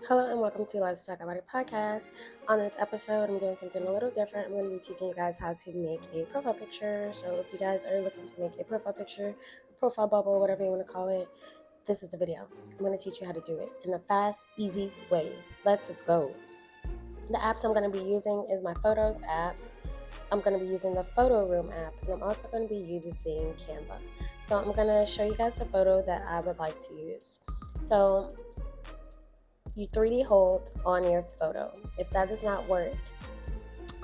Hello and welcome to Let's Talk About It podcast. On this episode, I'm doing something a little different. I'm going to be teaching you guys how to make a profile picture. So if you guys are looking to make a profile picture, a profile bubble, whatever you want to call it, this is the video. I'm going to teach you how to do it in a fast, easy way. Let's go. The apps I'm going to be using is my Photos app. I'm going to be using the Photoroom app, and I'm also going to be using Canva. So I'm going to show you guys a photo that I would like to use. So you 3D hold on your photo. If that does not work,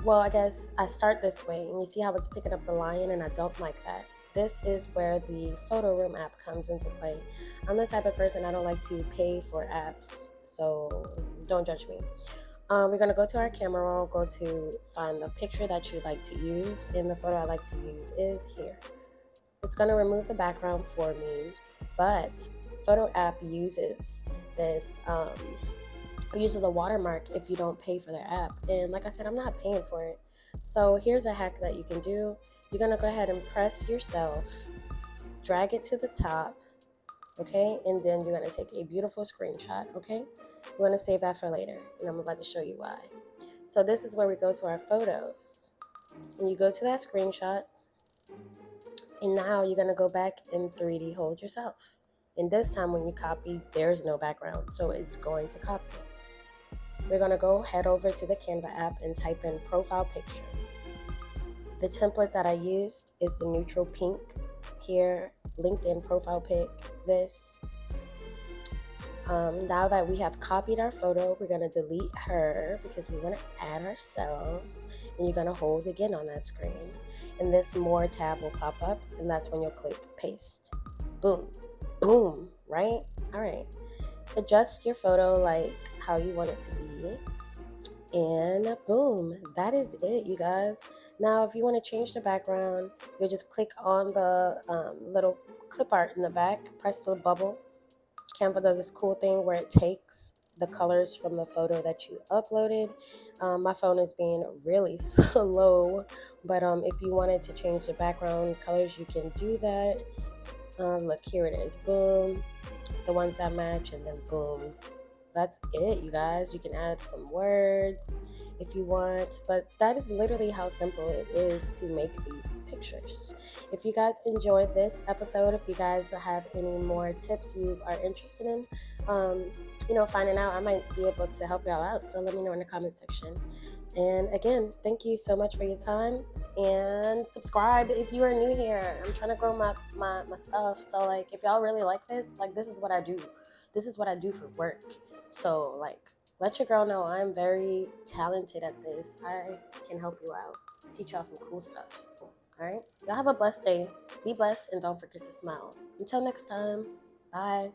well, I guess I start this way, and you see how it's picking up the lion, and I don't like that. This is where the Photoroom app comes into play. I'm the type of person, I don't like to pay for apps, so don't judge me. We're going to go to our camera roll, go to find the picture that you'd like to use, and the photo I like to use is here. It's going to remove the background for me, but Photo app uses this uses the watermark if you don't pay for their app, and like I said, I'm not paying for it. So here's a hack that you can do. You're going to go ahead and press yourself, drag it to the top, okay, and then you're going to take a beautiful screenshot. Okay, we're going to save that for later, and I'm about to show you why. So this is where we go to our photos, and you go to that screenshot, and now you're going to go back and 3D hold yourself. And this time when you copy, there's no background, so it's going to copy. We're going to go head over to the Canva app and type in profile picture. The template that I used is the neutral pink here, LinkedIn profile pic, this. Now that we have copied our photo, we're going to delete her because we want to add ourselves, and you're going to hold again on that screen, and this more tab will pop up, and that's when you'll click paste. Boom, boom, right? All right, adjust your photo like how you want it to be, and boom, that is it, you guys. Now if you want to change the background, you'll just click on the little clip art in the back, press the bubble. Canva does this cool thing where it takes the colors from the photo that you uploaded. My phone is being really slow, but if you wanted to change the background colors, you can do that. Look, here it is. Boom, the ones that match, and then boom. That's it, you guys. You can add some words if you want, but that is literally how simple it is to make these pictures. If you guys enjoyed this episode, if you guys have any more tips you are interested in, finding out, I might be able to help y'all out. So let me know in the comment section. And again, thank you so much for your time, and subscribe if you are new here. I'm trying to grow my stuff. So like, if y'all really like this, like, this is what I do. This is what I do for work. So like, let your girl know I'm very talented at this. I can help you out, teach y'all some cool stuff. All right, y'all have a blessed day. Be blessed, and don't forget to smile. Until next time, bye.